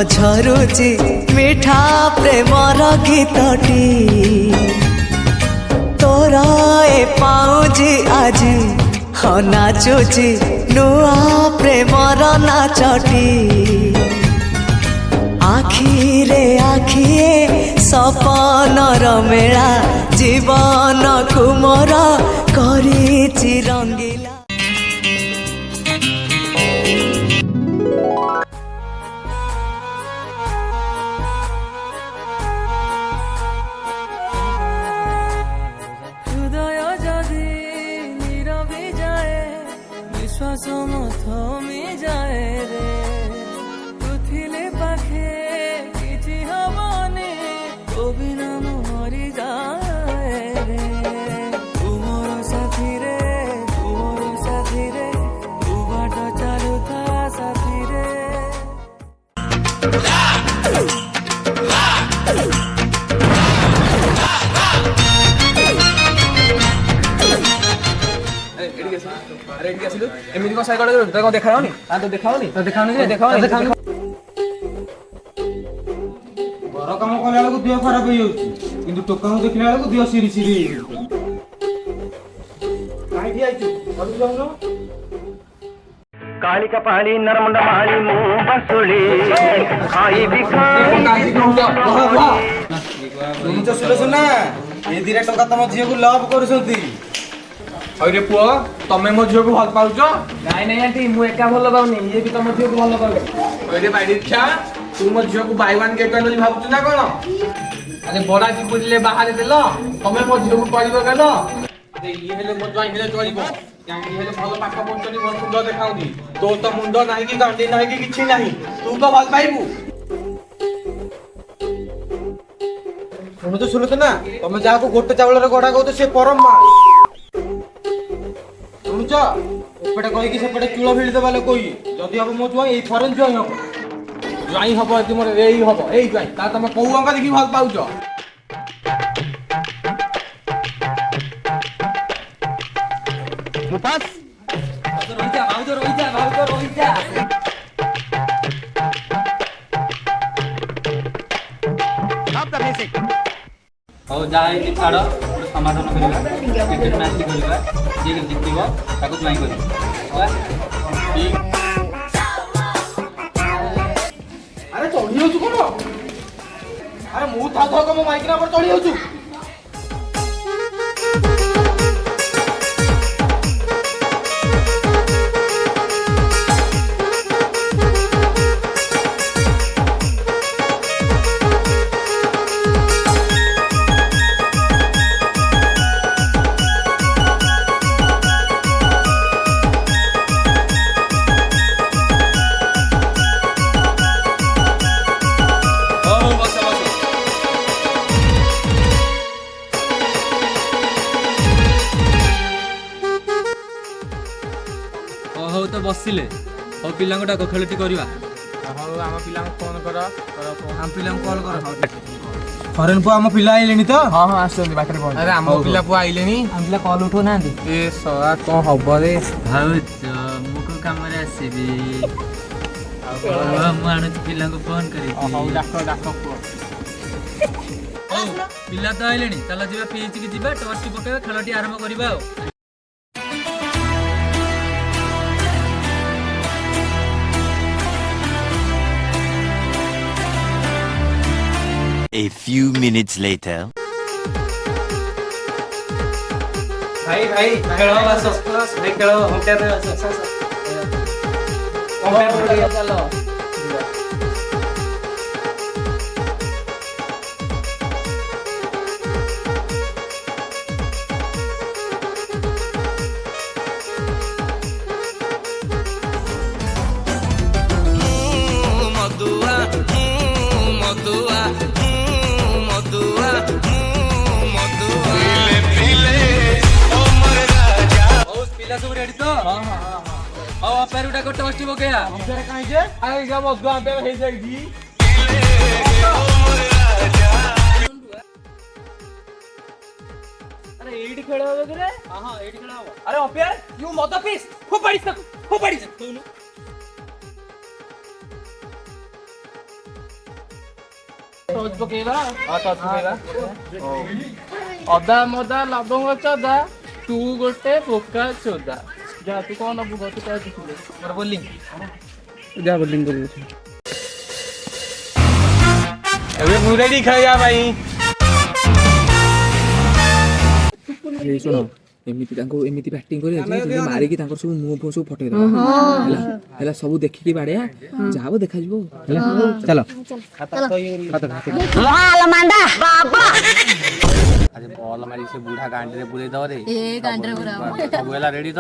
झरुची मिठा प्रेमर गीतटी तोरा ए पाऊजी आजी हाँ नाचुची नुआ प्रेमर नाचटी आखिरे आखिए सपनर मेला जीवन कुमर करिछि रंगीला। हृदय जदि नीरवी जाए विश्वास थमी जाए रे तुथिले पाखे किछि हबनी तो बिना मरी जाए रे तुमर साथी रे तू बाट चालुथा साथी रे। एमती कौन साइकिल कौन देखाओनी तो देखाओनी देखाओनी घर कम कला बेलू देह खराब हो कि टोका देखला बेलू देह सिरी सिरी काली कपाली नरमुंड माली मुंह बसुली खाई भी सुना ये धीरे टोका तुम झील को लव कर अरे पुओ तमे मो झियो को भल पाउछ नहीं नहीं आंटी मु एका भल पाउनी ये भी तुम झियो को भल पाउनी। अरे भाई इच्छा तू मो झियो को बाय वन गेट वन भाबुछ ना कोन अरे बड़ा जी बुझले बाहर देलो तमे मो झियो को परिबो गेलो अरे ये हेले मो ज्वाइन हेले चलिबो कांगी हेले भल पाठ पढछनी भल सुंदर देखाउनी तो तो मुंडो नाही कि गांडी नाही कि किछि नाही तू तो भल पाइबू सुनो ना तुम जहाँ को गोटे चावल गढ़ा कहो तो से परम माँ शुणुच एपटे कहीकि सेपटे चूल भिड़ी देवा लोक जदि हम मो जुआई फरेन जुआई हम ज्वाइन हबो तुमर एई हबो एई ज्वाइन ता तमे कोउ अंका देखि भल पाउछ मुफास भाव जा आप द बेसिक हो जाए छाड़ गोटे समाधान करवा क्रिकेट मैच खेलवा जी जितब ताको ज्वाइन कर। अरे चढ़ी जाऊँ कौन अरे मु था मो माइक पर चढ़ी जाऊँ हो तो बसिले हो पिला डाक खेलटी करवा आम पिला फोन कर आम पिला कॉल कर फरेन पुआ आम पिला आइलेनी तो हाँ हाँ आसुଛନ୍ତି बाटर पहुंच अरे आम पिला पुआ आइलेनी आम पिला कॉल उठो ना ए सरा कौन हबो रे भाउच मु को काम रे आसीबी मु आनु पिला को फोन करी हौ डाक पुआ हो पिला तो आइलेनी चला जिबा पीच की जिबा टॉर्च पकेबा खेलटी आरंभ करबा। A few minutes later. भाई भाई खेलो बस भाई खेलो होटल रे बस चलो मधुआ मधुआ मधुआ मधुआ पिला सब रेडी तो हां हां हां अब पैर उठा को टोस्ट हो गया हमरे काहे जे आगे जा मधुआ पे हे जाई दी अरे एडी खेल हो रे हां हां एडी खेल हो अरे अंपायर यू मदर पीस फोपाड़ी ଟଚ୍ ପକେଇବା ଟଚ୍ ପକେଇବା। ଅଦା ମଦା ଲବଙ୍ଗ ଚଦା ତୁ ଗୋଟେ ପୋକା ଚୋଦା। ଯା ତୁ କଣ ନବୁ ତୁ ତା ଦେଖିଲେ ମୋର ବୋଲିଂ। ଯା ବୋଲିଂ କରିବୁ। ଏବେ ମୁଁ ରେଡି ଖାଇବା ପାଇଁ। ଶୁଣ ଏମିତି ତାଙ୍କୁ ଏମିତି ବ୍ୟାଟିଂ କରିବା ଯେ ଯେମିତି ମାରିକି ତାଙ୍କର ସବୁ ମୁହଁ ଫୁହ ସବୁ ଫଟେଇଦବା ହେଲା ହେଲା ସବୁ ଦେଖିକି ବାଡେଆ ଯାହା ହବ ଦେଖାଯିବ ହେଲା ଚାଲ ଆରେ ବଲ ମାରି ସେ ବୁଢା ଗାଣ୍ଡିରେ ପୁରେଇ ଦବ ରେ ସବୁ ହେଲା ରେଡି ତ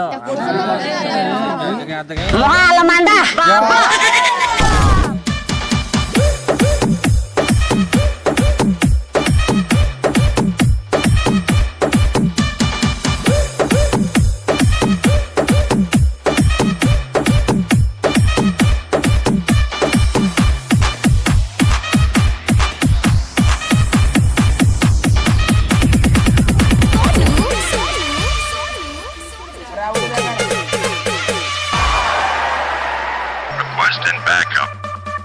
Requesting backup.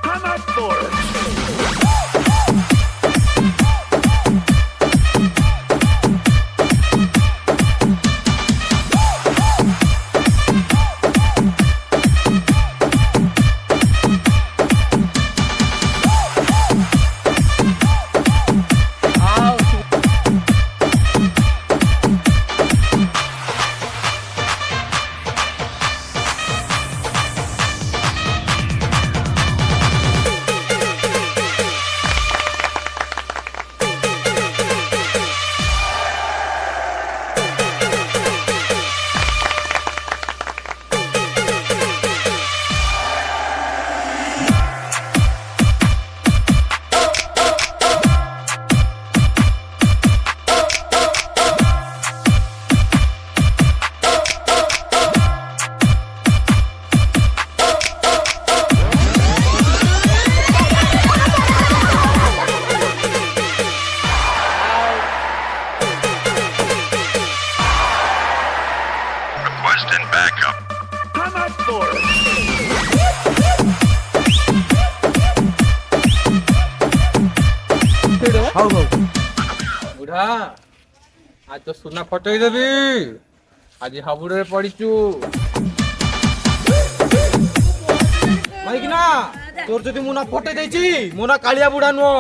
Come up for it. Requesting backup. Come up for it. ବୁଢା ଆଜି ତ ସୁନା ଫଟେଇ ଦେବି ଆଜି ହାବୁଡରେ ପଡିଛୁ। ମାଇକି ନା ତୋର ଯଦି ମୁଁ ନା ଫଟେଇ ଦେଇଛି ମୋ ନା କାଳିଆ ବୁଢା ନୁହଁ।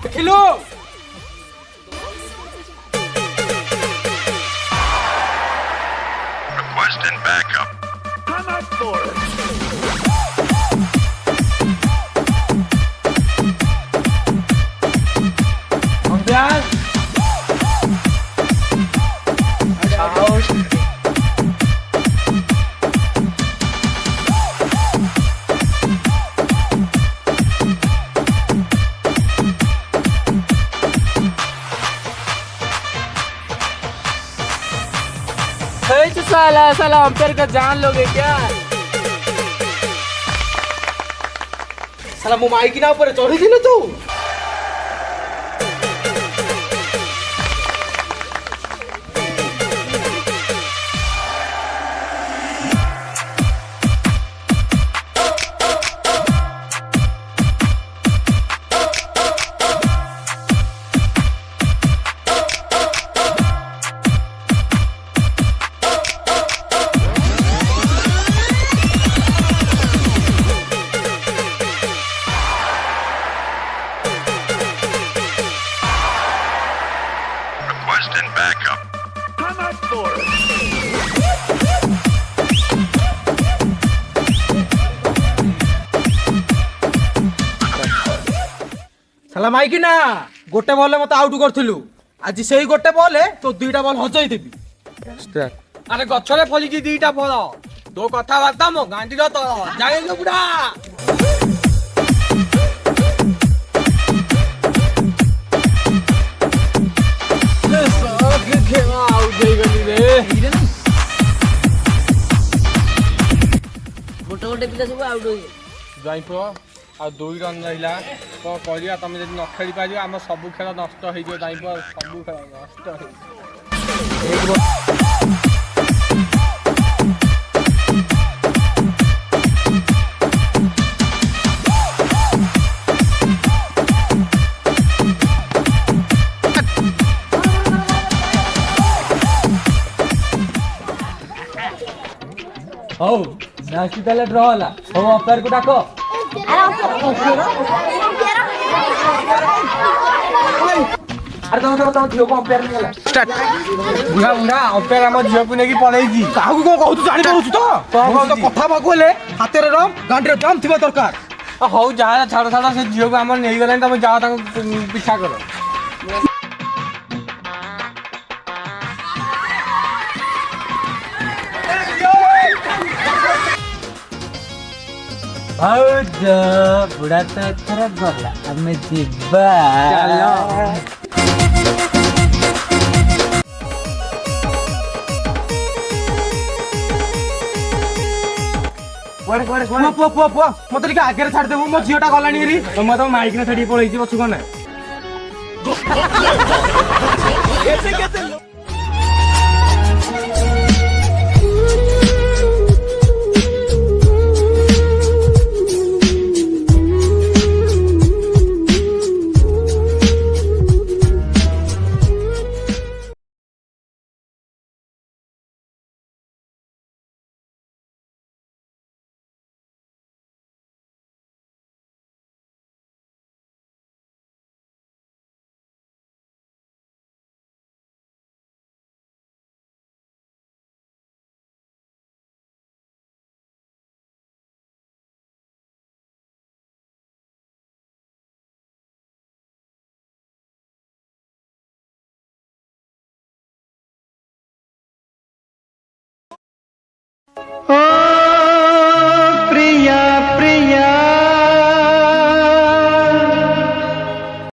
ଦେଖିଲୁ Requesting backup. Come up for it. साला साला अंपायर का जान लोगे क्या? साला ମୁଁ ମାଇକି ନା ଉପରେ ଚଢିଥିଲୁ ତୁ। Requesting backup. Come up for it. साला माइकी ना गोटे बॉल मत आउट करथिलु आज सेही गोटे बॉल तो दुईटा बॉल हजई देबी। अरे गछरे फलिची दीटा फल तो कथा बार्ता मो गांडी रो तो जाइलो बुढ़ा गोटे गोटे पिला सब आउट हो जाइपो ଆଉ 2 ରନ୍ ରହିଲା କଣ କରିବା ତମେ ଯଦି ନ ଖେଳି ପାରିବ ଆମ ସବୁ ଖେଳ ନଷ୍ଟ ହେଇଯିବ ଜାଣିବ ସବୁ ଖେଳ ନଷ୍ଟ ହେଇଯିବ ହଉ ମ୍ୟାଚ୍ ତାହେଲେ ଡ୍ର ହେଲା ହଉ ଅମ୍ପାୟାରକୁ ଡାକ ଆରେ ତମ ଝିଅକୁ ଅମ୍ପାୟାର ନେଇଗଲା ବୁଢା ବୁଢା ଅମ୍ପାୟାର ଆମ ଝିଅକୁ ନେଇକି ପଳେଇଛି କାହାକୁ କଣ କହୁଛୁ ଜାଣିପାରୁଛୁ ତ କଣ କଥା ହବାକୁ ହେଲେ ହାତରେ ରମ୍ ଗାଣ୍ଡିରେ ଦମ୍ ଥିବା ଦରକାର। ହଉ ଯାହା ଛାଡ଼ ଛାଡ଼ ସେ ଝିଅକୁ ଆମର ନେଇଗଲାଣି ତମେ ଯାଅ ତାଙ୍କୁ ପିଛା କର ଭାଉଜ ବୁଢା ତ ଏଥର ଗଲା ଆମେ ଯିବା ପୁଅ ମତେ ଟିକେ ଆଗରେ ଛାଡିଦେବୁ ମୋ ଝିଅଟା ଗଲାଣି ହେରି ତମ ମାଇକିନା ଛାଡିକି ପଳେଇଛି ପଛୁ କଣ